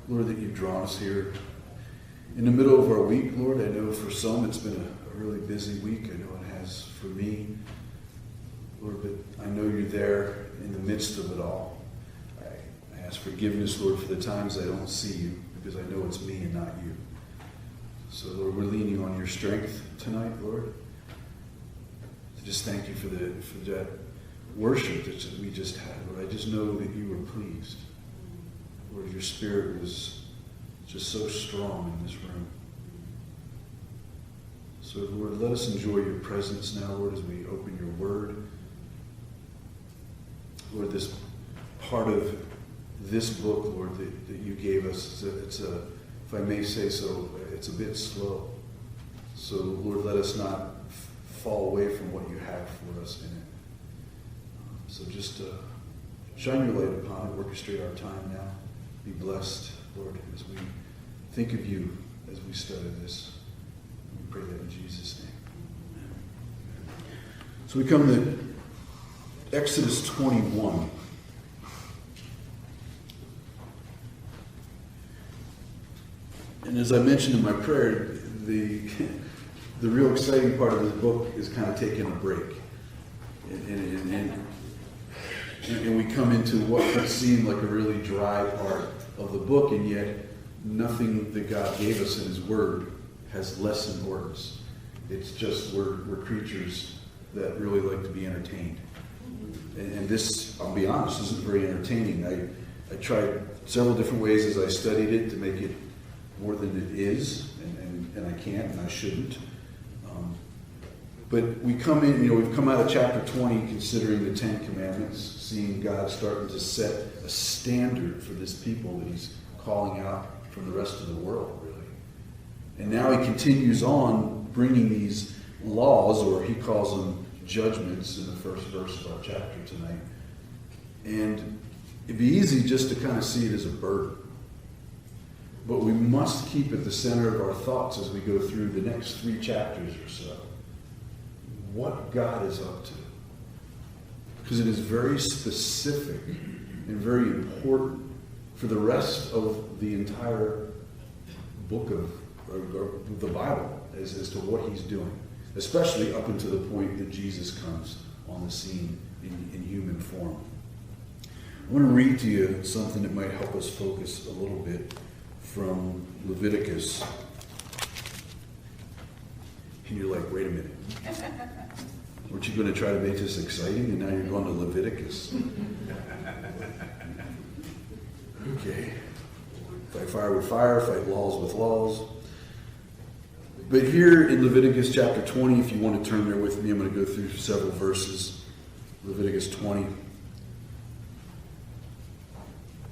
Lord, that you've drawn us here in the middle of our week, Lord. I know for some it's been a really busy week. I know it has for me, Lord, but I know you're there in the midst of it all. I ask forgiveness, Lord, for the times I don't see you, because I know it's me and not you. So, Lord, we're leaning on your strength tonight, Lord. I just thank you for that worship that we just had, Lord. I just know that you were pleased. Lord, your spirit was just so strong in this room. So, Lord, let us enjoy your presence now, Lord, as we open your word. Lord, this part of this book, Lord, that you gave us, it's a, if I may say so, it's a bit slow. So, Lord, let us not fall away from what you have for us in it. So just shine your light upon it, orchestrate our time now. Be blessed, Lord, as we think of you as we study this. We pray that in Jesus' name. Amen. So we come to Exodus 21. And as I mentioned in my prayer, the real exciting part of this book is kind of taking a break. And we come into what could seem like a really dry part of the book, and yet nothing that God gave us in his word has less importance. It's just we're creatures that really like to be entertained. And this, I'll be honest, isn't very entertaining. I tried several different ways as I studied it to make it more than it is, and I can't and I shouldn't. But we come in, we've come out of chapter 20 considering the Ten Commandments, seeing God starting to set a standard for this people that he's calling out from the rest of the world, really. And now he continues on bringing these laws, or he calls them judgments, in the first verse of our chapter tonight. And it'd be easy just to kind of see it as a burden. But we must keep at the center of our thoughts as we go through the next 3 chapters or so what God is up to. Because it is very specific and very important for the rest of the entire book of or the Bible as to what he's doing, especially up until the point that Jesus comes on the scene in human form. I want to read to you something that might help us focus a little bit from Leviticus. And you're like, wait a minute. Weren't you going to try to make this exciting, and now you're going to Leviticus? Okay. Fight fire with fire, fight laws with laws. But here in Leviticus chapter 20, if you want to turn there with me, I'm going to go through several verses. Leviticus 20.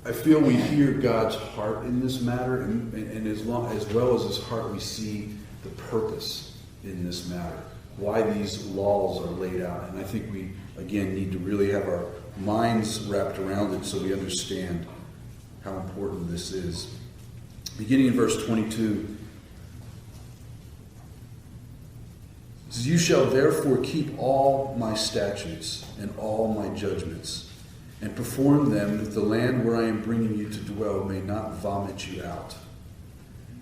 I feel we hear God's heart in this matter, and as well as his heart, we see the purpose in this matter, why these laws are laid out. And I think we, again, need to really have our minds wrapped around it so we understand how important this is. Beginning in verse 22, it says, "You shall therefore keep all my statutes and all my judgments, and perform them, that the land where I am bringing you to dwell may not vomit you out.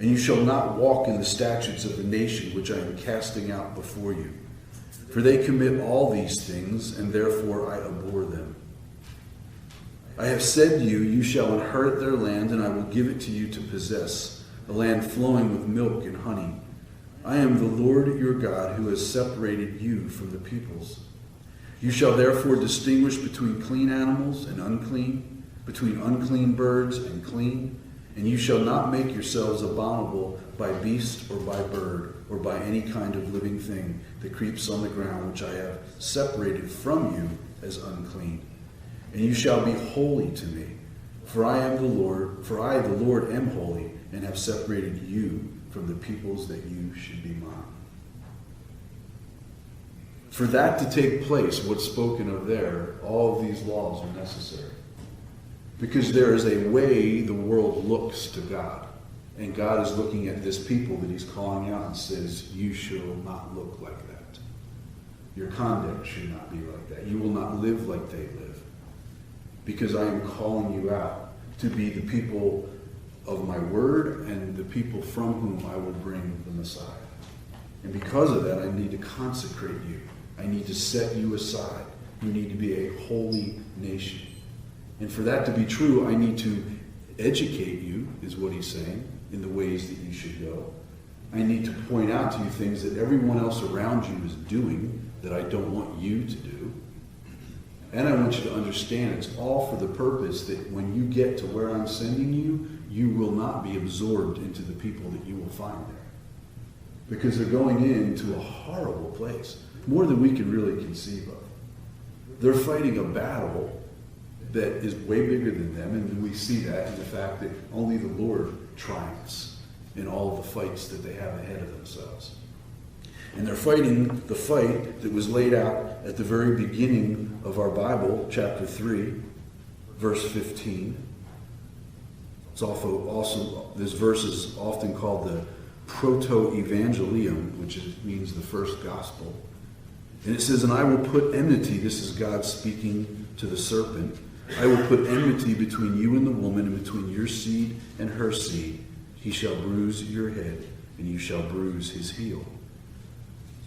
And you shall not walk in the statutes of the nation which I am casting out before you. For they commit all these things, and therefore I abhor them. I have said to you, you shall inherit their land, and I will give it to you to possess, a land flowing with milk and honey. I am the Lord your God, who has separated you from the peoples. You shall therefore distinguish between clean animals and unclean, between unclean birds and clean. And you shall not make yourselves abominable by beast or by bird or by any kind of living thing that creeps on the ground, which I have separated from you as unclean. And you shall be holy to me, for I am the Lord, for I, the Lord, am holy, and have separated you from the peoples that you should be mine." For that to take place, what's spoken of there, all of these laws are necessary. Because there is a way the world looks to God. And God is looking at this people that he's calling out and says, you shall not look like that. Your conduct should not be like that. You will not live like they live. Because I am calling you out to be the people of my word and the people from whom I will bring the Messiah. And because of that, I need to consecrate you. I need to set you aside. You need to be a holy nation. And for that to be true, I need to educate you, is what he's saying, in the ways that you should go. I need to point out to you things that everyone else around you is doing that I don't want you to do. And I want you to understand it's all for the purpose that when you get to where I'm sending you, you will not be absorbed into the people that you will find there. Because they're going into a horrible place, more than we can really conceive of. They're fighting a battle that is way bigger than them, and we see that in the fact that only the Lord triumphs in all of the fights that they have ahead of themselves. And they're fighting the fight that was laid out at the very beginning of our Bible, chapter 3, verse 15. It's also this verse is often called the proto-evangelium, which means the first gospel. And it says, and I will put enmity, this is God speaking to the serpent, I will put enmity between you and the woman, and between your seed and her seed. He shall bruise your head, and you shall bruise his heel.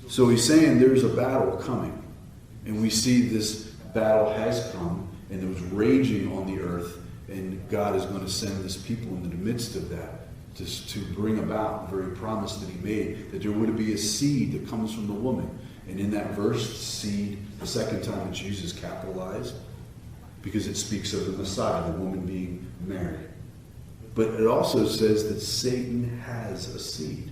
So he's saying there's a battle coming. And we see this battle has come, and it was raging on the earth, and God is going to send this people into the midst of that to bring about the very promise that he made, that there would be a seed that comes from the woman. And in that verse, seed, the second time it's used is capitalized, because it speaks of the Messiah, the woman being Mary. But it also says that Satan has a seed,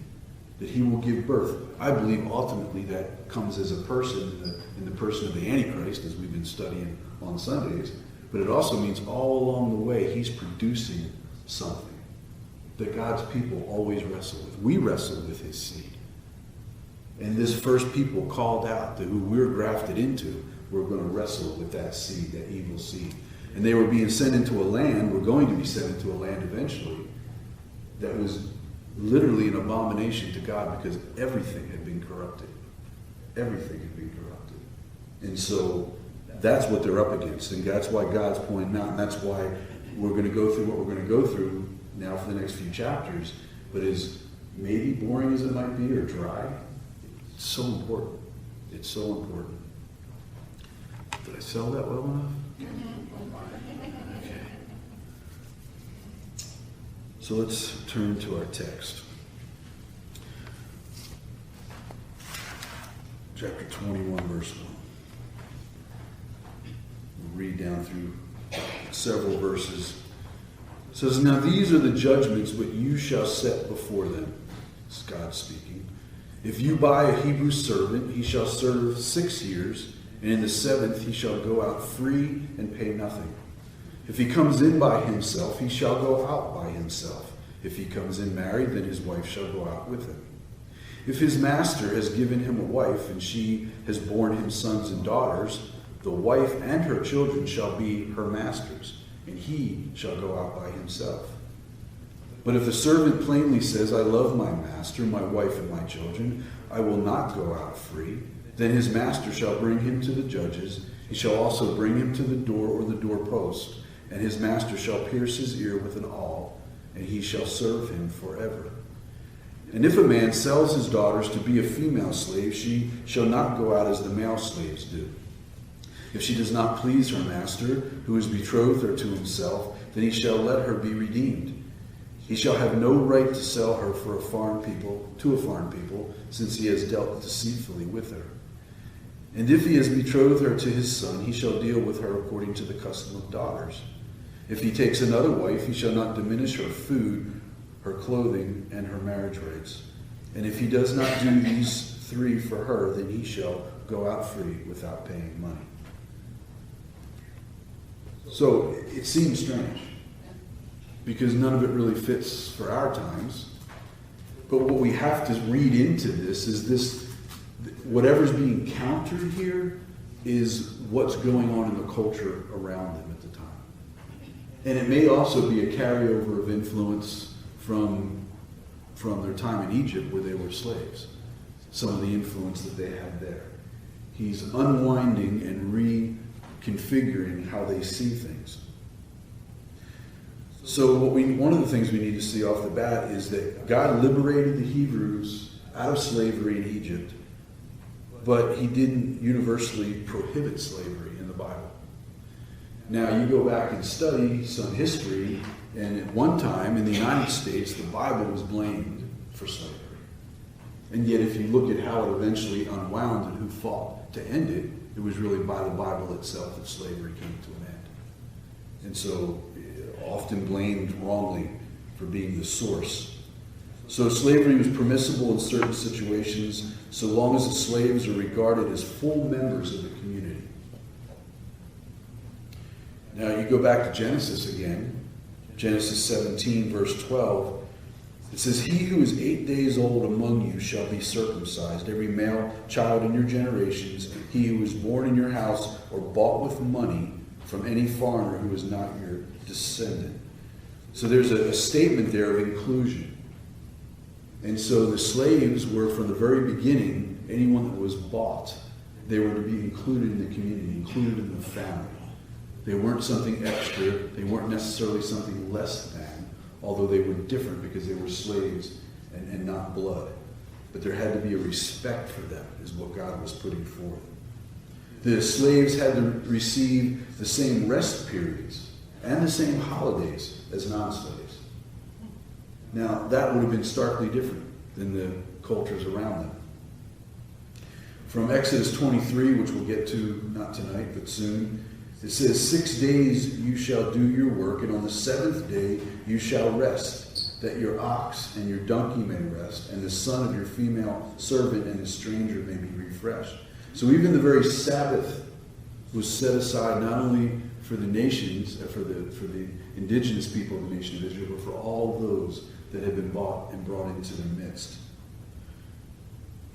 that he will give birth. I believe ultimately that comes as a person, in the person of the Antichrist, as we've been studying on Sundays. But it also means all along the way, he's producing something that God's people always wrestle with. We wrestle with his seed. And this first people called out, who we're grafted into, we're going to wrestle with that seed, that evil seed. And they were being sent into a land, we're going to be sent into a land eventually, that was literally an abomination to God, because everything had been corrupted. Everything had been corrupted. And so that's what they're up against. And that's why God's pointing out, and that's why we're going to go through what we're going to go through now for the next few chapters. But as maybe boring as it might be, or dry, it's so important. It's so important. Did I sell that well enough? Okay. So let's turn to our text. Chapter 21, verse 1. We'll read down through several verses. It says, now these are the judgments which you shall set before them. This is God speaking. If you buy a Hebrew servant, he shall serve 6 years, and in the 7th he shall go out free and pay nothing. If he comes in by himself, he shall go out by himself. If he comes in married, then his wife shall go out with him. If his master has given him a wife, and she has borne him sons and daughters, the wife and her children shall be her master's, and he shall go out by himself. But if the servant plainly says, I love my master, my wife, and my children, I will not go out free, then his master shall bring him to the judges. He shall also bring him to the door or the doorpost, and his master shall pierce his ear with an awl, and he shall serve him forever. And if a man sells his daughters to be a female slave, she shall not go out as the male slaves do. If she does not please her master, who has betrothed her to himself, then he shall let her be redeemed. He shall have no right to sell her to a foreign people, since he has dealt deceitfully with her. And if he has betrothed her to his son, he shall deal with her according to the custom of daughters. If he takes another wife, he shall not diminish her food, her clothing, and her marriage rights. And if he does not do these 3 for her, then he shall go out free without paying money. So it seems strange, because none of it really fits for our times. But what we have to read into this is this, whatever's being countered here is what's going on in the culture around them at the time. And it may also be a carryover of influence from their time in Egypt, where they were slaves. Some of the influence that they had there. He's unwinding and reconfiguring how they see things. So one of the things we need to see off the bat is that God liberated the Hebrews out of slavery in Egypt, but he didn't universally prohibit slavery in the Bible. Now, you go back and study some history, and at one time in the United States, the Bible was blamed for slavery. And yet, if you look at how it eventually unwound and who fought to end it, it was really by the Bible itself that slavery came to an end. And so, often blamed wrongly for being the source. So slavery was permissible in certain situations, so long as the slaves are regarded as full members of the community. Now you go back to Genesis again, Genesis 17, verse 12. It says, "He who is 8 days old among you shall be circumcised, every male child in your generations, he who is born in your house or bought with money from any foreigner who is not your descendant." So there's a statement there of inclusion. And so the slaves were, from the very beginning, anyone that was bought, they were to be included in the community, included in the family. They weren't something extra. They weren't necessarily something less than, although they were different because they were slaves and not blood. But there had to be a respect for them, is what God was putting forth. The slaves had to receive the same rest periods and the same holidays as non-slaves. Now, that would have been starkly different than the cultures around them. From Exodus 23, which we'll get to not tonight, but soon, it says, 6 days you shall do your work, and on the seventh day you shall rest, that your ox and your donkey may rest, and the son of your female servant and the stranger may be refreshed. So even the very Sabbath was set aside not only for the nations, for the indigenous people of the nation of Israel, but for all those that had been bought and brought into their midst.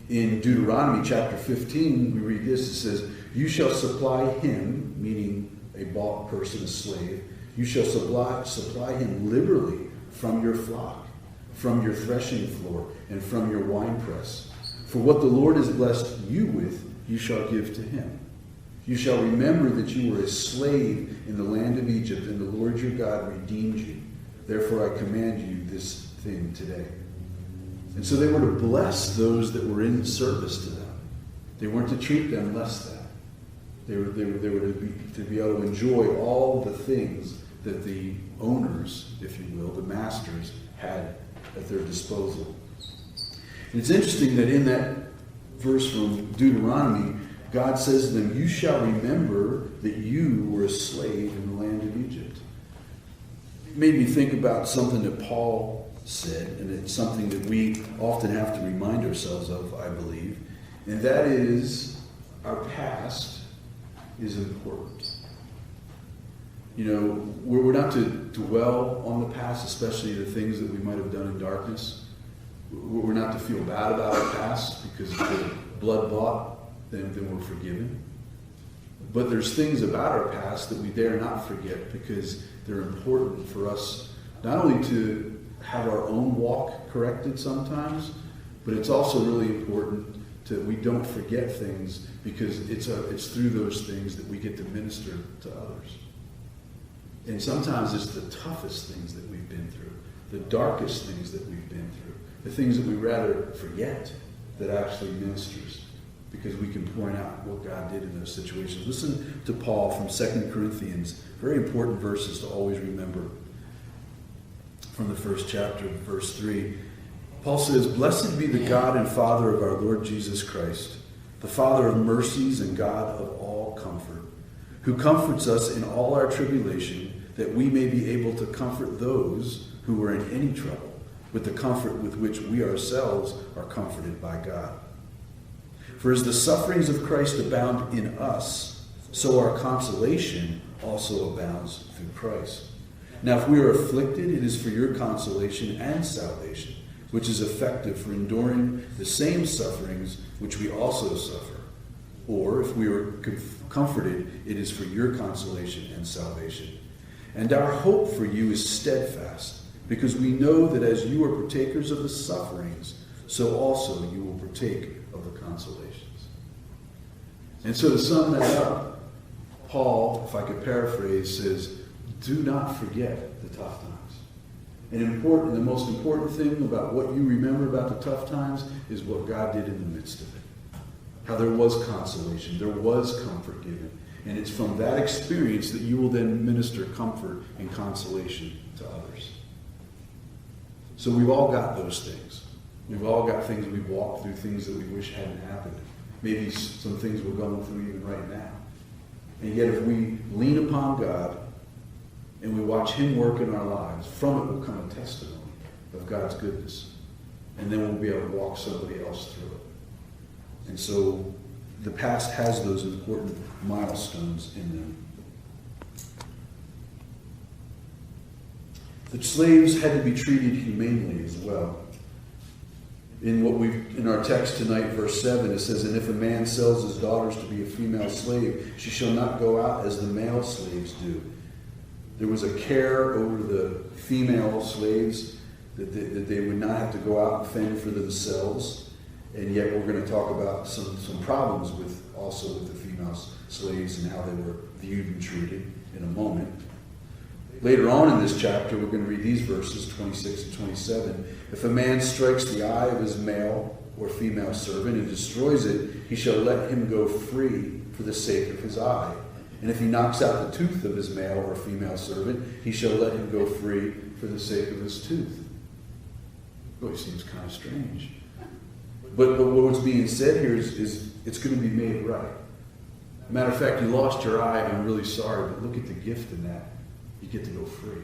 In Deuteronomy chapter 15, we read this. It says, "You shall supply him," meaning a bought person, a slave, "you shall supply him liberally from your flock, from your threshing floor, and from your winepress. For what the Lord has blessed you with, you shall give to him. You shall remember that you were a slave in the land of Egypt, and the Lord your God redeemed you. Therefore I command you this thing today." And so they were to bless those that were in service to them. They weren't to treat them less than. They were to be able to enjoy all the things that the owners, if you will, the masters, had at their disposal. And it's interesting that in that verse from Deuteronomy, God says to them, "You shall remember that you were a slave in the land of Egypt." It made me think about something that Paul said, and it's something that we often have to remind ourselves of, I believe, and that is our past is important. You know, we're not to dwell on the past, especially the things that we might have done in darkness. We're not to feel bad about our past because if we're blood bought, then we're forgiven. But there's things about our past that we dare not forget because they're important for us not only to have our own walk corrected sometimes, but it's also really important that we don't forget things because it's through those things that we get to minister to others. And sometimes it's the toughest things that we've been through, the darkest things that we've been through, the things that we rather forget that actually ministers, because we can point out what God did in those situations. Listen to Paul from 2 Corinthians, very important verses to always remember. From the first chapter, verse 3, Paul says, "Blessed be the God and Father of our Lord Jesus Christ, the Father of mercies and God of all comfort, who comforts us in all our tribulation, that we may be able to comfort those who are in any trouble, with the comfort with which we ourselves are comforted by God. For as the sufferings of Christ abound in us, so our consolation also abounds through Christ. Now if we are afflicted, it is for your consolation and salvation, which is effective for enduring the same sufferings which we also suffer. Or if we are comforted, it is for your consolation and salvation. And our hope for you is steadfast, because we know that as you are partakers of the sufferings, so also you will partake of the consolations." And so to sum that up, Paul, if I could paraphrase, says, do not forget the tough times. And the most important thing about what you remember about the tough times is what God did in the midst of it. How there was consolation, there was comfort given. And it's from that experience that you will then minister comfort and consolation to others. So we've all got those things. We've all got things we've walked through, things that we wish hadn't happened. Maybe some things we're going through even right now. And yet if we lean upon God and we watch Him work in our lives, from it will come a testimony of God's goodness. And then we'll be able to walk somebody else through it. And so the past has those important milestones in them. The slaves had to be treated humanely as well. In our text tonight, verse 7, it says, "And if a man sells his daughters to be a female slave, she shall not go out as the male slaves do." There was a care over the female slaves that they would not have to go out and fend for themselves. And yet we're going to talk about some problems with the female slaves and how they were viewed and treated in a moment. Later on in this chapter, we're going to read these verses, 26 and 27. "If a man strikes the eye of his male or female servant and destroys it, he shall let him go free for the sake of his eye. And if he knocks out the tooth of his male or female servant, he shall let him go free for the sake of his tooth." Boy, it seems kind of strange. But what's being said here is it's going to be made right. Matter of fact, you lost your eye, I'm really sorry, but look at the gift in that. You get to go free.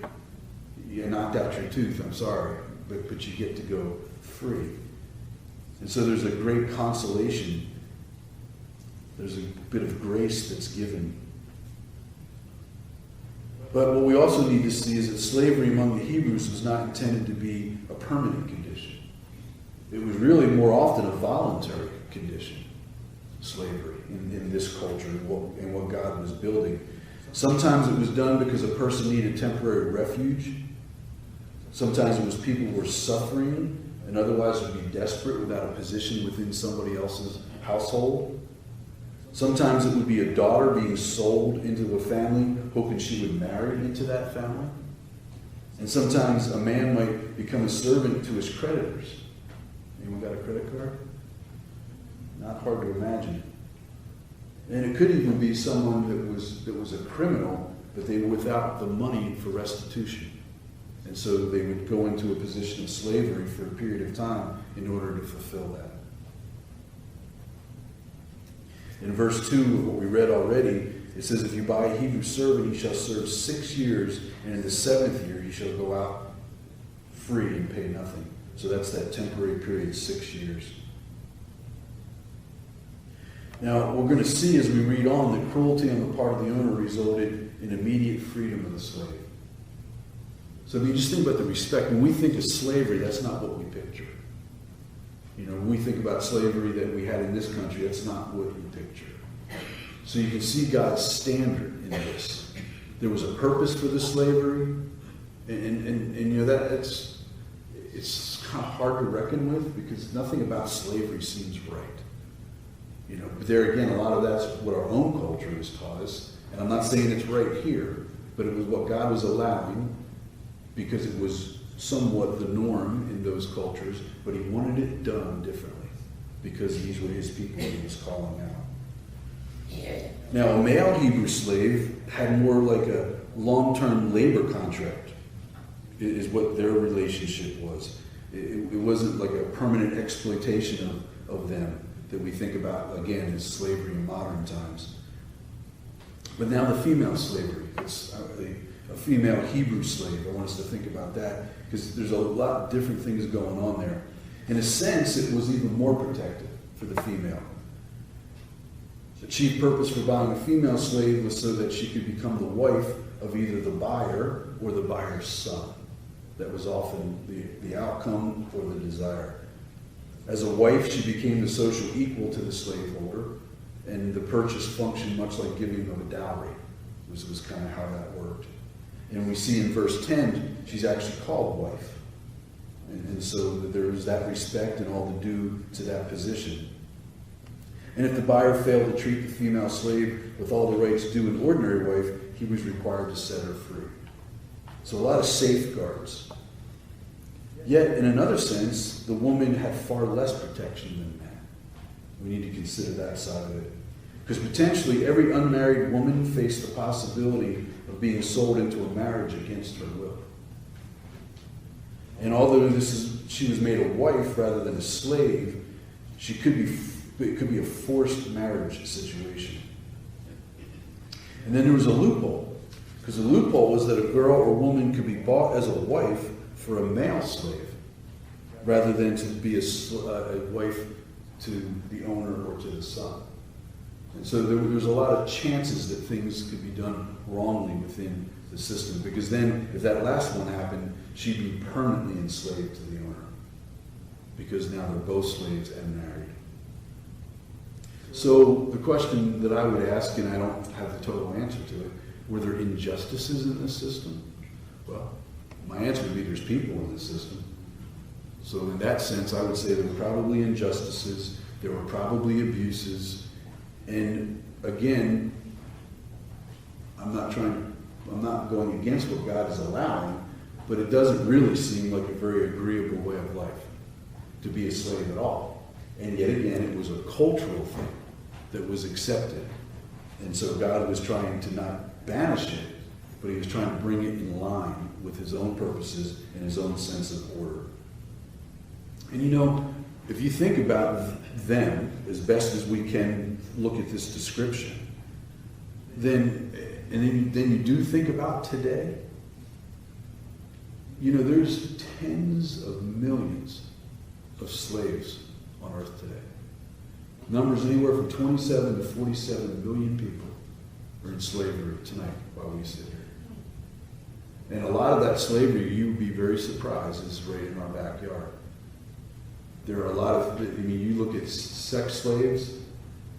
You knocked out your tooth, I'm sorry, but you get to go free. And so there's a great consolation. There's a bit of grace that's given. But what we also need to see is that slavery among the Hebrews was not intended to be a permanent condition. It was really more often a voluntary condition, slavery, in this culture and what God was building. Sometimes it was done because a person needed temporary refuge. Sometimes it was people who were suffering and otherwise would be desperate without a position within somebody else's household. Sometimes it would be a daughter being sold into a family hoping she would marry into that family. And sometimes a man might become a servant to his creditors. Anyone got a credit card? Not hard to imagine. And it could even be someone that was a criminal, but they were without the money for restitution. And so they would go into a position of slavery for a period of time in order to fulfill that. In verse 2 of what we read already, it says, "If you buy a Hebrew servant, he shall serve 6 years, and in the 7th year he shall go out free and pay nothing." So that's that temporary period, 6 years. Now, we're going to see as we read on that cruelty on the part of the owner resulted in immediate freedom of the slave. So if you just think about the respect, when we think of slavery, that's not what we picture. When we think about slavery that we had in this country, that's not what we picture. So you can see God's standard in this. There was a purpose for the slavery, and it's kind of hard to reckon with because nothing about slavery seems right. But there again, a lot of that's what our own culture has taught us, and I'm not saying it's right here, but it was what God was allowing because it was somewhat the norm in those cultures, but He wanted it done differently because these were His people He was calling out. Now, a male Hebrew slave had more like a long-term labor contract, is what their relationship was. It wasn't like a permanent exploitation of them that we think about, again, as slavery in modern times. But now the female slavery, it's a female Hebrew slave. I want us to think about that because there's a lot of different things going on there. In a sense, it was even more protective for the female. The chief purpose for buying a female slave was so that she could become the wife of either the buyer or the buyer's son. That was often the outcome or the desire. As a wife, she became the social equal to the slaveholder, and the purchase functioned much like giving of a dowry. Was kind of how that worked. And we see in verse 10, she's actually called wife. And so there was that respect and all the due to that position. And if the buyer failed to treat the female slave with all the rights due an ordinary wife, he was required to set her free. So a lot of safeguards. Yet, in another sense, the woman had far less protection than men. We need to consider that side of it. Because potentially every unmarried woman faced the possibility of being sold into a marriage against her will. And although she was made a wife rather than a slave, it could be a forced marriage situation. And then there was a loophole. Because the loophole was that a girl or woman could be bought as a wife for a male slave, rather than to be a wife to the owner or to the son. And so there was a lot of chances that things could be done wrongly within the system, because then if that last one happened, she'd be permanently enslaved to the owner, because now they're both slaves and married. So the question that I would ask, and I don't have the total answer to it, were there injustices in this system? Well, my answer would be there's people in this system. So in that sense, I would say there were probably injustices, there were probably abuses, and again, I'm not going against what God is allowing, but it doesn't really seem like a very agreeable way of life to be a slave at all. And yet again, it was a cultural thing that was accepted. And so God was trying to not banish it, but he was trying to bring it in line with his own purposes and his own sense of order. And you know, if you think about them as best as we can look at this description, then you do think about today. You know, there's tens of millions of slaves on earth today. Numbers anywhere from 27 to 47 million people are in slavery tonight while we sit here. And a lot of that slavery, you would be very surprised, is right in our backyard. There are a lot of, you look at sex slaves,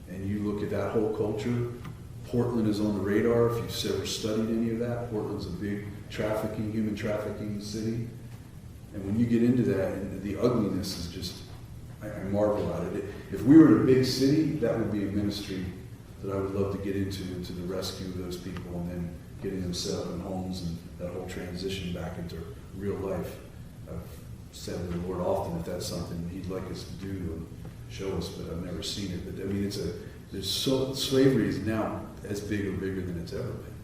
and you look at that whole culture. Portland is on the radar. If you've ever studied any of that, Portland's a big human trafficking city. And when you get into that, and the ugliness is just, I marvel at it. If we were in a big city, that would be a ministry that I would love to get into the rescue of those people, and then getting them set up in homes and that whole transition back into real life. I've said to the Lord often if that's something he'd like us to do and show us, but I've never seen it. But I mean, slavery is now as big or bigger than it's ever been.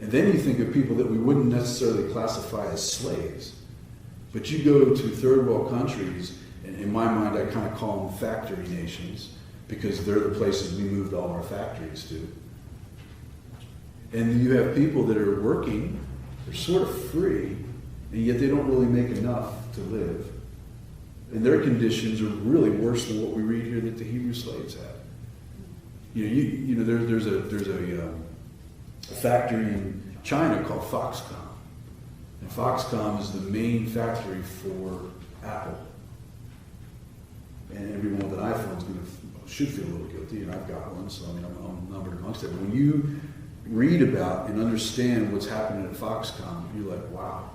And then you think of people that we wouldn't necessarily classify as slaves, but you go to third world countries, and in my mind I kind of call them factory nations, because they're the places we moved all our factories to. And you have people that are working, they're sort of free, and yet they don't really make enough to live. And their conditions are really worse than what we read here that the Hebrew slaves had. There's a factory in China called Foxconn. And Foxconn is the main factory for Apple. And everyone with an iPhone should feel a little guilty, and I've got one, so I'm numbered amongst it. But when you read about and understand what's happening at Foxconn, you're like, wow.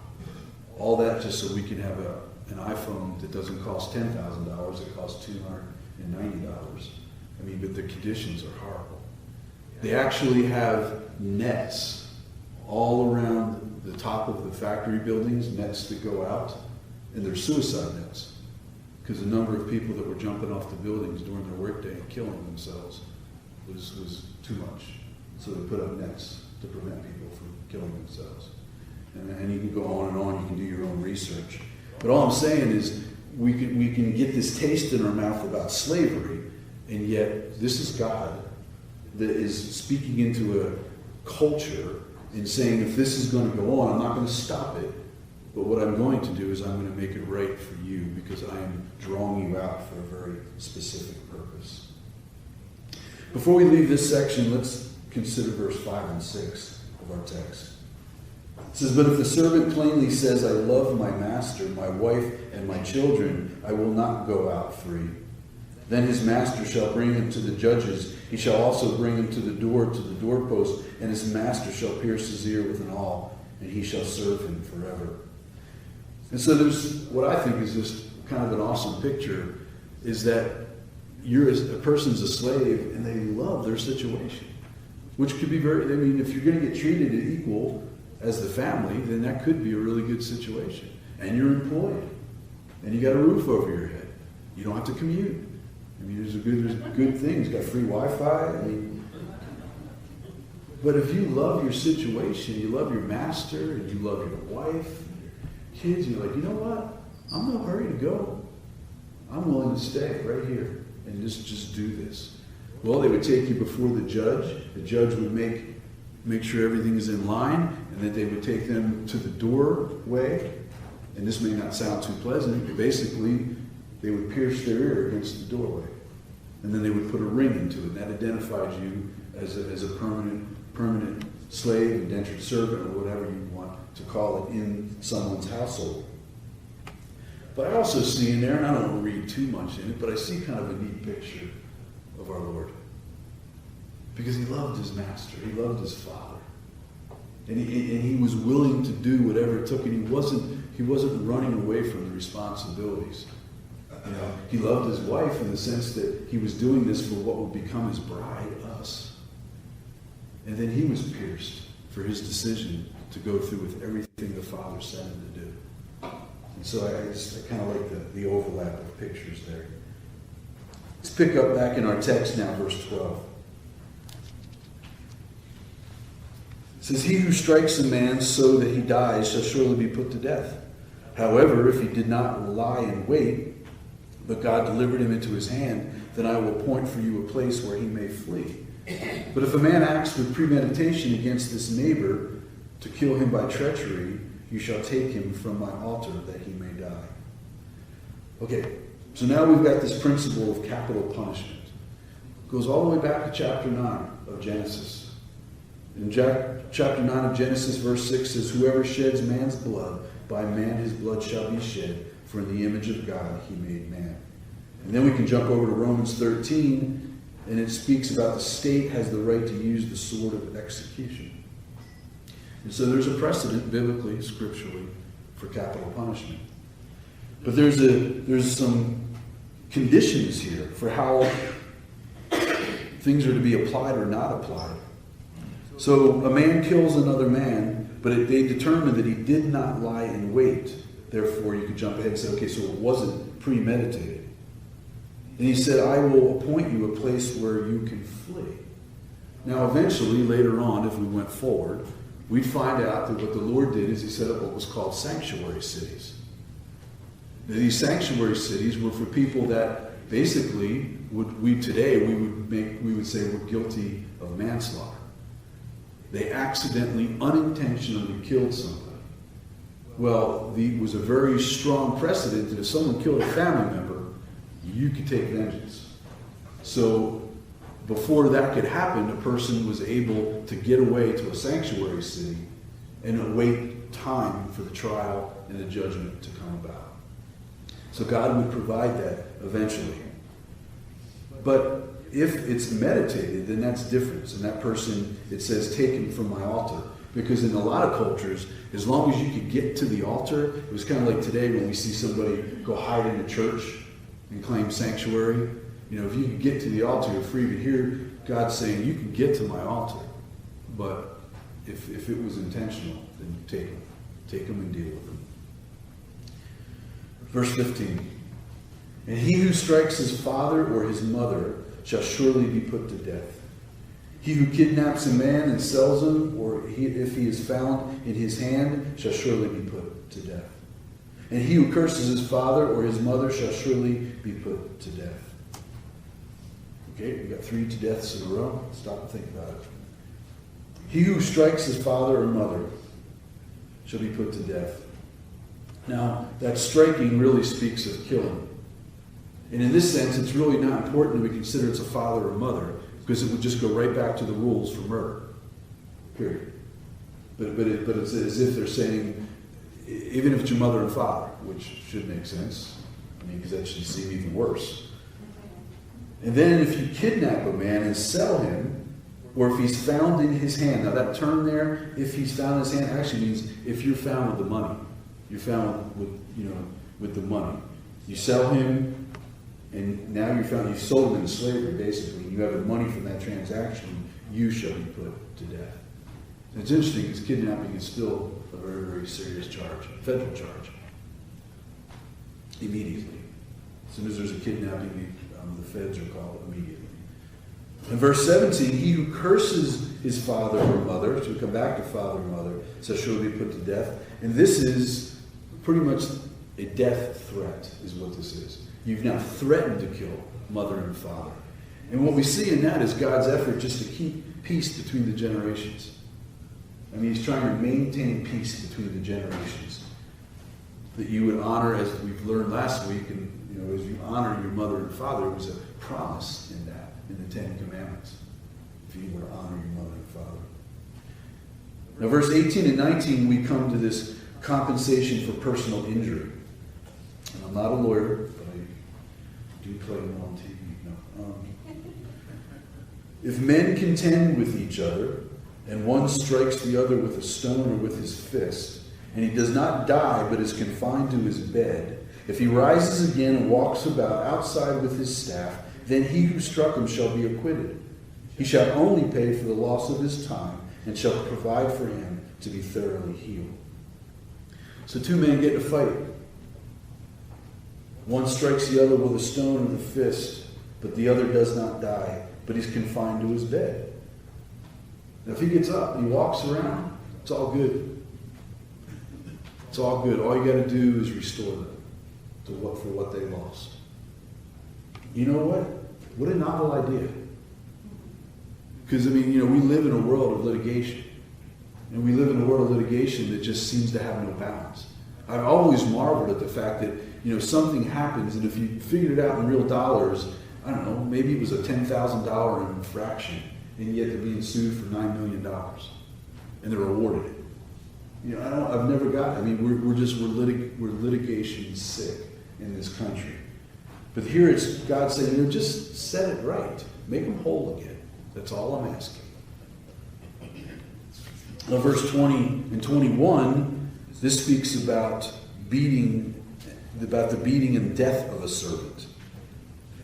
All that just so we can have an iPhone that doesn't cost $10,000, it costs $290. But the conditions are horrible. They actually have nets all around the top of the factory buildings, nets that go out, and they're suicide nets, because the number of people that were jumping off the buildings during their workday and killing themselves was too much. So they put up nets to prevent people from killing themselves. And you can go on and on, you can do your own research. But all I'm saying is we can get this taste in our mouth about slavery, and yet this is God that is speaking into a culture and saying, if this is going to go on, I'm not going to stop it. But what I'm going to do is I'm going to make it right for you, because I am drawing you out for a very specific purpose. Before we leave this section, let's consider verse 5 and 6 of our text. It says, but if the servant plainly says, I love my master, my wife, and my children, I will not go out free. Then his master shall bring him to the judges. He shall also bring him to the doorpost, and his master shall pierce his ear with an awl, and he shall serve him forever. And so there's what I think is just kind of an awesome picture, is that a person's a slave and they love their situation, which could be if you're going to get treated equal, as the family, then that could be a really good situation. And you're employed. And you got a roof over your head. You don't have to commute. I mean, there's good things. You got free Wi-Fi. I mean, but if you love your situation, you love your master, and you love your wife, your kids, you're like, you know what? I'm in no hurry to go. I'm willing to stay right here and just do this. Well, they would take you before the judge. The judge would make sure everything is in line, and then they would take them to the doorway. And this may not sound too pleasant, but basically they would pierce their ear against the doorway. And then they would put a ring into it, and that identifies you as a permanent slave, indentured servant, or whatever you want to call it in someone's household. But I also see in there, and I don't read too much in it, but I see kind of a neat picture of our Lord. Because he loved his master. He loved his Father. And he was willing to do whatever it took, and he wasn't running away from the responsibilities. You know, he loved his wife in the sense that he was doing this for what would become his bride, us. And then he was pierced for his decision to go through with everything the Father sent him to do. And so I kind of like the overlap of pictures there. Let's pick up back in our text now, verse 12. It says, "He who strikes a man so that he dies shall surely be put to death. However, if he did not lie in wait, but God delivered him into his hand, then I will appoint for you a place where he may flee. But if a man acts with premeditation against this neighbor to kill him by treachery, you shall take him from my altar that he may die." Okay, so now we've got this principle of capital punishment. It goes all the way back to chapter 9 of Genesis. In chapter 9 of Genesis, verse 6 says, "Whoever sheds man's blood, by man his blood shall be shed, for in the image of God he made man." And then we can jump over to Romans 13, and it speaks about the state has the right to use the sword of execution. And so there's a precedent, biblically, scripturally, for capital punishment. But there's some conditions here for how things are to be applied or not applied. So a man kills another man, but they determined that he did not lie in wait. Therefore, you could jump ahead and say, okay, so it wasn't premeditated. And he said, "I will appoint you a place where you can flee." Now, eventually, later on, if we went forward, we'd find out that what the Lord did is he set up what was called sanctuary cities. Now, these sanctuary cities were for people that basically we would say were guilty of manslaughter. They accidentally, unintentionally killed somebody. Well, it was a very strong precedent that if someone killed a family member, you could take vengeance. So before that could happen, a person was able to get away to a sanctuary city and await time for the trial and the judgment to come about. So God would provide that eventually. But if it's meditated, then that's different. And that person, it says, "Take him from my altar." Because in a lot of cultures, as long as you could get to the altar, it was kind of like today when we see somebody go hide in a church and claim sanctuary. You know, if you could get to the altar, you're free. But here, God's saying, you can get to my altar. But if it was intentional, then take them. Take them and deal with them. Verse 15. "And he who strikes his father or his mother shall surely be put to death. He who kidnaps a man and sells him, if he is found in his hand, shall surely be put to death. And he who curses his father or his mother shall surely be put to death." Okay, we got 3 to deaths in a row. Stop and think about it. He who strikes his father or mother shall be put to death. Now, that striking really speaks of killing. And in this sense, it's really not important that we consider it's a father or mother, because it would just go right back to the rules for murder. Period. But it's as if they're saying, even if it's your mother and father, which should make sense. I mean, because that should seem even worse. And then if you kidnap a man and sell him, or if he's found in his hand. Now that term there, if he's found in his hand, actually means if you're found with the money. You're found with the money. You sell him, and now you sold him into slavery, basically. You have the money from that transaction, you shall be put to death. And it's interesting because kidnapping is still a very, very serious charge, federal charge. Immediately. As soon as there's a kidnapping, the feds are called immediately. In verse 17, he who curses his father or mother, so we come back to father or mother, shall surely be put to death. And this is pretty much a death threat, is what this is. You've now threatened to kill mother and father. And what we see in that is God's effort just to keep peace between the generations. I mean, he's trying to maintain peace between the generations. That you would honor, as we've learned last week, and as you honor your mother and father, it was a promise in that, in the Ten Commandments. If you were to honor your mother and father. Now, verse 18 and 19, we come to this compensation for personal injury. And I'm not a lawyer, but I do play them on TV. No. If men contend with each other, and one strikes the other with a stone or with his fist, and he does not die but is confined to his bed, if he rises again and walks about outside with his staff, then he who struck him shall be acquitted. He shall only pay for the loss of his time, and shall provide for him to be thoroughly healed. So two men get in a fight. One strikes the other with a stone or the fist, but the other does not die, but he's confined to his bed. Now if he gets up and he walks around, it's all good. It's all good. All you got to do is restore them for what they lost. You know what? What a novel idea. Because, we live in a world of litigation. And we live in a world of litigation that just seems to have no bounds. I've always marveled at the fact that, something happens, and if you figured it out in real dollars, I don't know, maybe it was a $10,000 infraction, and yet they're being sued for $9 million. And they're awarded it. I've never got it. We're litigation sick in this country. But here it's God saying, just set it right. Make them whole again. That's all I'm asking. Now, verse 20 and 21, this speaks about the beating and death of a servant.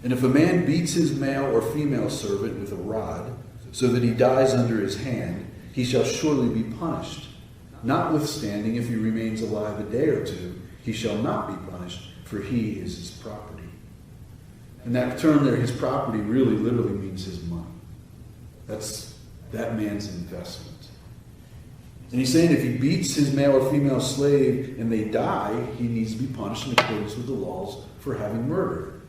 And if a man beats his male or female servant with a rod, so that he dies under his hand, he shall surely be punished. Notwithstanding, if he remains alive a day or two, he shall not be punished, for he is his property. And that term there, his property, really literally means his money. That's that man's investment. And he's saying if he beats his male or female slave and they die, he needs to be punished in accordance with the laws for having murdered.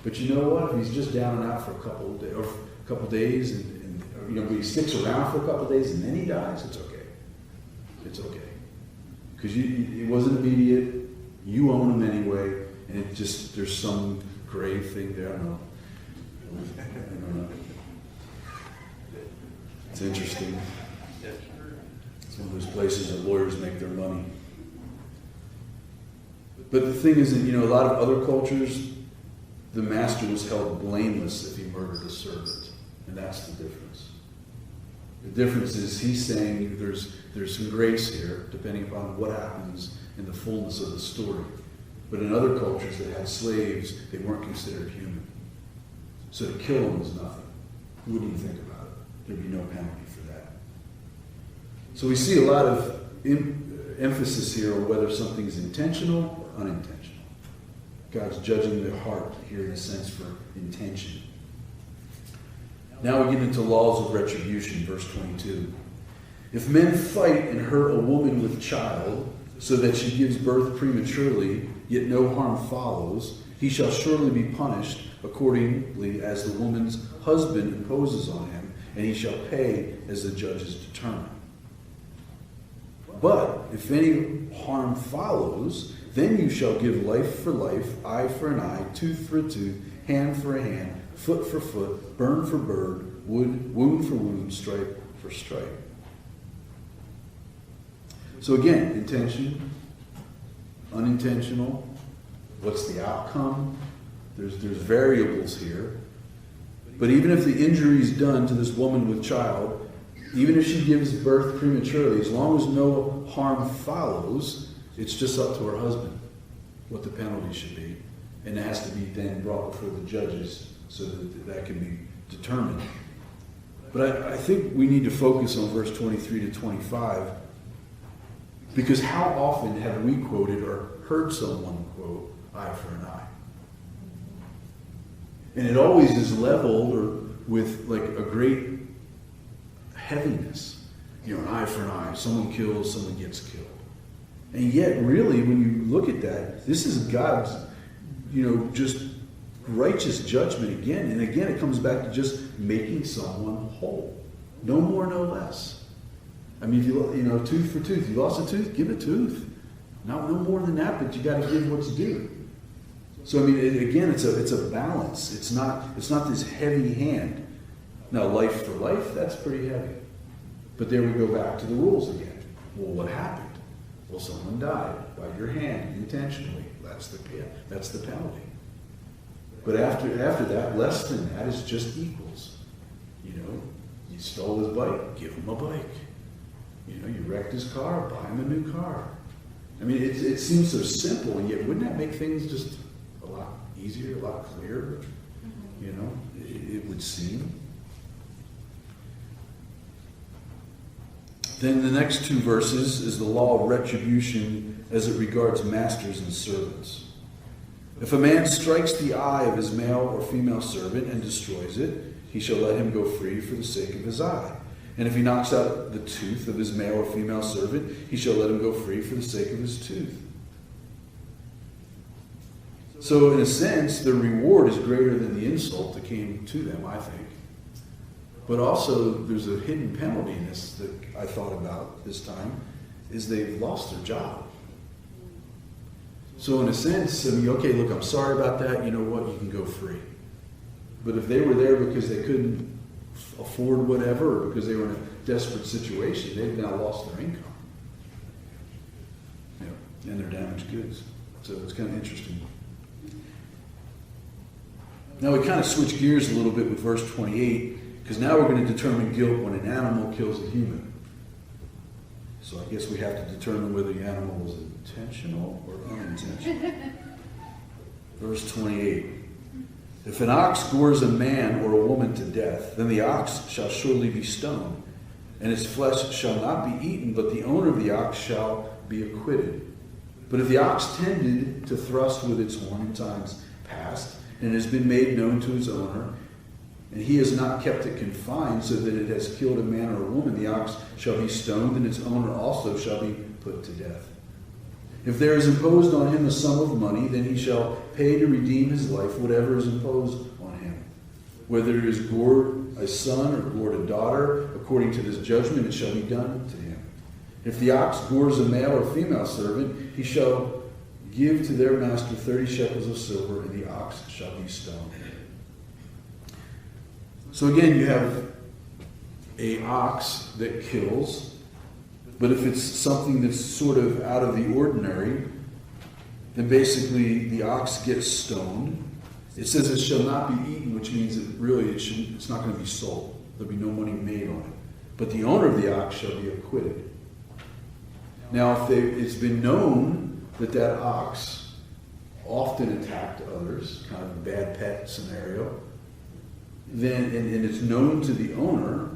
But you know what? If he's just down and out for a couple of days, and he sticks around for a couple of days and then he dies, it's okay. It's okay. Because it wasn't immediate. You own him anyway, and there's some grave thing there. I don't know. It's interesting. It's one of those places that lawyers make their money. But the thing is that, a lot of other cultures, the master was held blameless if he murdered a servant. And that's the difference. The difference is he's saying there's some grace here, depending upon what happens in the fullness of the story. But in other cultures that had slaves, they weren't considered human. So to kill them was nothing. You wouldn't even think about it. There'd be no penalty for that. So we see a lot of emphasis here on whether something is intentional or unintentional. God's judging the heart here in a sense for intention. Now we get into laws of retribution, verse 22. If men fight and hurt a woman with child, so that she gives birth prematurely, yet no harm follows, he shall surely be punished accordingly as the woman's husband imposes on him, and he shall pay as the judges determine. But if any harm follows, then you shall give life for life, eye for an eye, tooth for a tooth, hand for a hand, foot for foot, burn for burn, wound for wound, stripe for stripe. So again, intention, unintentional, what's the outcome? There's variables here. But even if the injury is done to this woman with child, even if she gives birth prematurely, as long as no harm follows, it's just up to her husband what the penalty should be. And it has to be then brought before the judges so that can be determined. But I think we need to focus on verse 23 to 25, because how often have we quoted or heard someone quote, eye for an eye? And it always is leveled or with like a great heaviness. You know, an eye for an eye. Someone kills, someone gets killed. And yet, really, when you look at that, this is God's, just righteous judgment again. And again, it comes back to just making someone whole. No more, no less. I mean, if tooth for tooth. You lost a tooth, give a tooth. No more than that, but you got to give what's due. So, I mean, it's a balance. It's not this heavy hand. Now, life for life, that's pretty heavy. But there we go back to the rules again. Well, what happened? Well, someone died by your hand intentionally. That's the penalty. But after that, less than that is just equals. You stole his bike, give him a bike. You wrecked his car, buy him a new car. I mean, it seems so simple, and yet wouldn't that make things just a lot easier, a lot clearer? It would seem. Then the next two verses is the law of retribution as it regards masters and servants. If a man strikes the eye of his male or female servant and destroys it, he shall let him go free for the sake of his eye. And if he knocks out the tooth of his male or female servant, he shall let him go free for the sake of his tooth. So in a sense, the reward is greater than the insult that came to them, I think. But also, there's a hidden penalty in this that I thought about this time, is they've lost their job. So in a sense, okay, look, I'm sorry about that. You know what? You can go free. But if they were there because they couldn't afford whatever, or because they were in a desperate situation, they've now lost their income. And their damaged goods. So it's kind of interesting. Now we kind of switch gears a little bit with verse 28, because now we're going to determine guilt when an animal kills a human. So I guess we have to determine whether the animal was intentional or unintentional. Verse 28. If an ox gores a man or a woman to death, then the ox shall surely be stoned, and its flesh shall not be eaten, but the owner of the ox shall be acquitted. But if the ox tended to thrust with its horn in times past, and has been made known to its owner, and he has not kept it confined so that it has killed a man or a woman, the ox shall be stoned, and its owner also shall be put to death. If there is imposed on him a sum of money, then he shall pay to redeem his life whatever is imposed on him. Whether it is gored a son or gored a daughter, according to this judgment, it shall be done to him. If the ox gores a male or female servant, he shall give to their master 30 shekels of silver, and the ox shall be stoned. So again, you have an ox that kills, but if it's something that's sort of out of the ordinary, then basically the ox gets stoned. It says it shall not be eaten, which means that really it's not going to be sold. There'll be no money made on it. But the owner of the ox shall be acquitted. Now, if it's been known that ox often attacked others, kind of a bad pet scenario, then and it's known to the owner,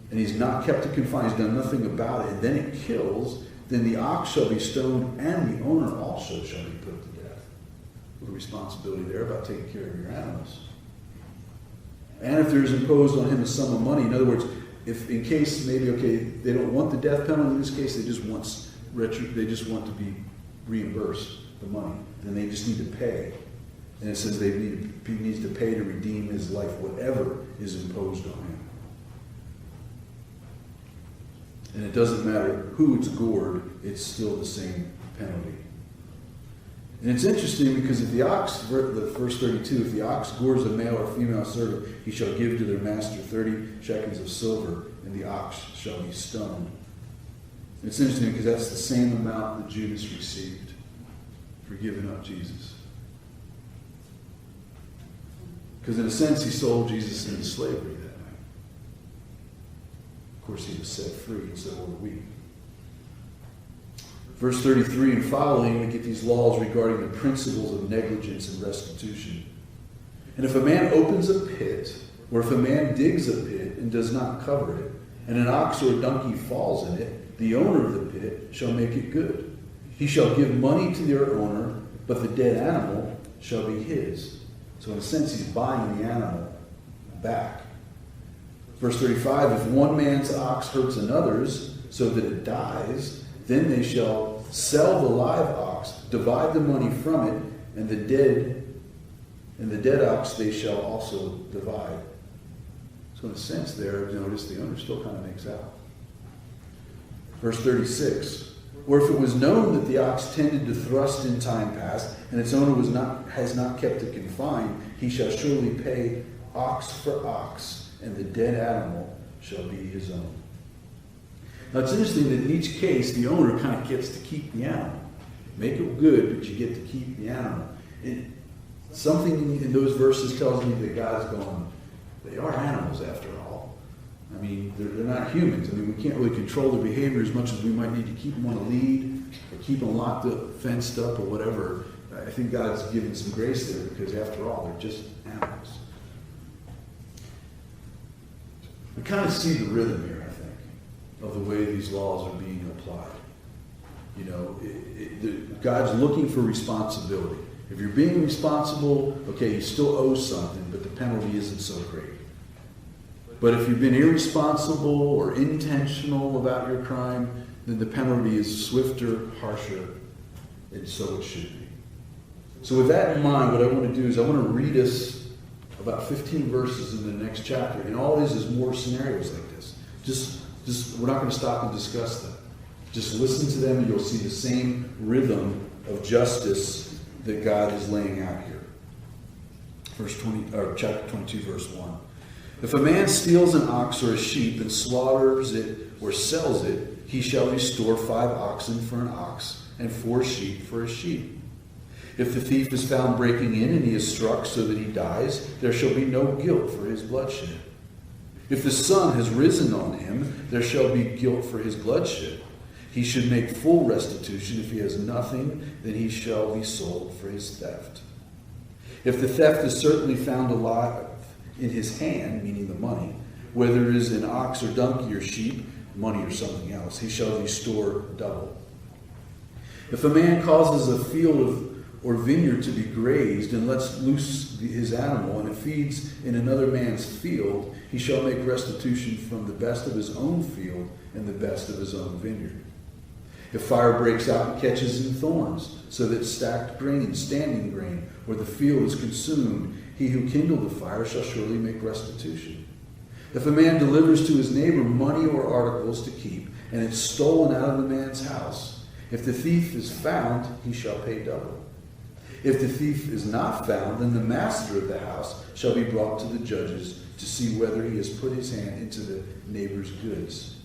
and he's not kept it confined, he's done nothing about it, and then it kills, then the ox shall be stoned, and the owner also shall be put to death. A little responsibility there about taking care of your animals. And if there's imposed on him a sum of money, in other words, if in case maybe, okay, they don't want the death penalty in this case, they just want to be reimbursed the money, then they just need to pay. And it says he needs to pay to redeem his life, whatever is imposed on him. And it doesn't matter who it's gored, it's still the same penalty. And it's interesting because if the ox, verse 32, if the ox gores a male or female servant, he shall give to their master 30 shekels of silver, and the ox shall be stoned. It's interesting because that's the same amount that Judas received for giving up Jesus. Because in a sense, he sold Jesus into slavery that night. Of course, he was set free, and so were we. Verse 33 and following, we get these laws regarding the principles of negligence and restitution. And if a man opens a pit, or if a man digs a pit and does not cover it, and an ox or a donkey falls in it, the owner of the pit shall make it good. He shall give money to their owner, but the dead animal shall be his. So in a sense, he's buying the animal back. Verse 35, if one man's ox hurts another's so that it dies, then they shall sell the live ox, divide the money from it, and the dead ox they shall also divide. So in a sense there, notice the owner still kind of makes out. Verse 36, or if it was known that the ox tended to thrust in time past, and its owner has not kept it confined, he shall surely pay ox for ox, and the dead animal shall be his own. Now it's interesting that in each case, the owner kind of gets to keep the animal. Make it good, but you get to keep the animal. And something in those verses tells me that God's going, they are animals after all. I mean, they're not humans. I mean, we can't really control their behavior as much as we might need to keep them on a lead or keep them locked up, fenced up, or whatever. I think God's given some grace there because after all, they're just animals. We kind of see the rhythm here, I think, of the way these laws are being applied. You know, God's looking for responsibility. If you're being responsible, okay, you still owe something, but the penalty isn't so great. But if you've been irresponsible or intentional about your crime, then the penalty is swifter, harsher, and so it should be. So with that in mind, what I want to do is I want to read us about 15 verses in the next chapter. And all it is more scenarios like this. Just we're not going to stop and discuss them. Just listen to them and you'll see the same rhythm of justice that God is laying out here. Chapter 22, verse 1. If a man steals an ox or a sheep and slaughters it or sells it, he shall restore 5 oxen for an ox and 4 sheep for a sheep. If the thief is found breaking in and he is struck so that he dies, there shall be no guilt for his bloodshed. If the sun has risen on him, there shall be guilt for his bloodshed. He should make full restitution. If he has nothing, then he shall be sold for his theft. If the theft is certainly found alive in his hand, meaning the money, whether it is an ox or donkey or sheep, money or something else, he shall restore double. If a man causes a field or vineyard to be grazed and lets loose his animal, and it feeds in another man's field, he shall make restitution from the best of his own field and the best of his own vineyard. If fire breaks out and catches in thorns, so that stacked grain, standing grain, or the field is consumed, he who kindled the fire shall surely make restitution. If a man delivers to his neighbor money or articles to keep, and it's stolen out of the man's house, if the thief is found, he shall pay double. If the thief is not found, then the master of the house shall be brought to the judges to see whether he has put his hand into the neighbor's goods.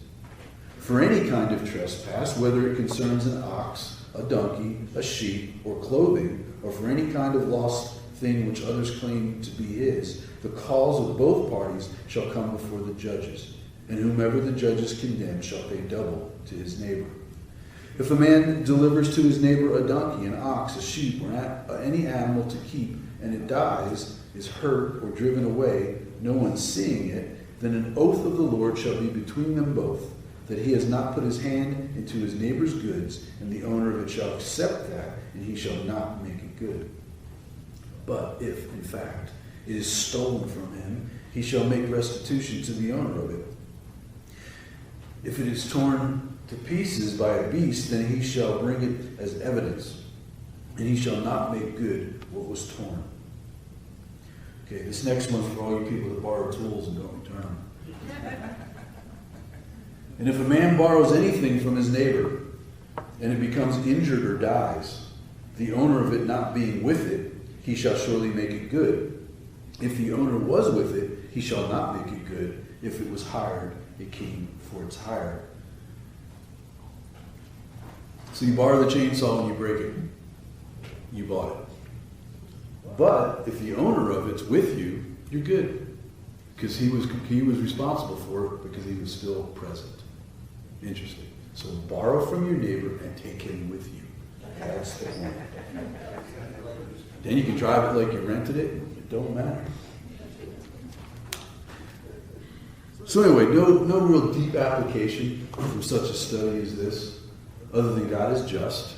For any kind of trespass, whether it concerns an ox, a donkey, a sheep, or clothing, or for any kind of lost thing which others claim to be his, the cause of both parties shall come before the judges, and whomever the judges condemn shall pay double to his neighbor. If a man delivers to his neighbor a donkey, an ox, a sheep, or any animal to keep, and it dies, is hurt, or driven away, no one seeing it, then an oath of the Lord shall be between them both, that he has not put his hand into his neighbor's goods, and the owner of it shall accept that, and he shall not make it good. But if, in fact, it is stolen from him, he shall make restitution to the owner of it. If it is torn to pieces by a beast, then he shall bring it as evidence, and he shall not make good what was torn. Okay, this next one's for all you people that borrow tools and don't return them. And if a man borrows anything from his neighbor, and it becomes injured or dies, the owner of it not being with it, he shall surely make it good. If the owner was with it, he shall not make it good. If it was hired, it came for its hire. So you borrow the chainsaw and you break it. You bought it. But if the owner of it's with you, you're good. Because he was responsible for it because he was still present. Interesting. So borrow from your neighbor and take him with you. That's the point. Then you can drive it like you rented it. It don't matter. So anyway, no real deep application from such a study as this, other than God is just.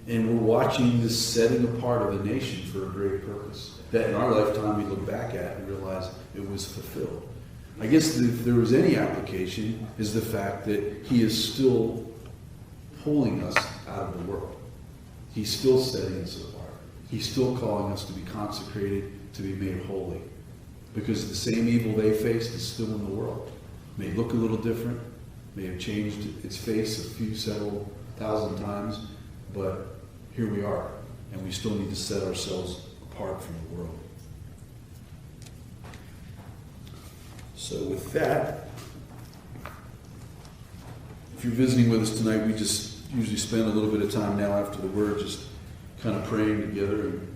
And we're watching this setting apart of a nation for a great purpose. That in our lifetime we look back at and realize it was fulfilled. I guess if there was any application, is the fact that He is still pulling us out of the world. He's still setting us apart. He's still calling us to be consecrated, to be made holy. Because the same evil they faced is still in the world. It may look a little different, may have changed its face several thousand times, but here we are, and we still need to set ourselves apart from the world. So with that, if you're visiting with us tonight, we just usually spend a little bit of time now after the word just kind of praying together. And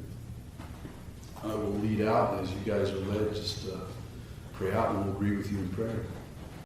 I will lead out, as you guys are led, just pray out, and we'll agree with you in prayer.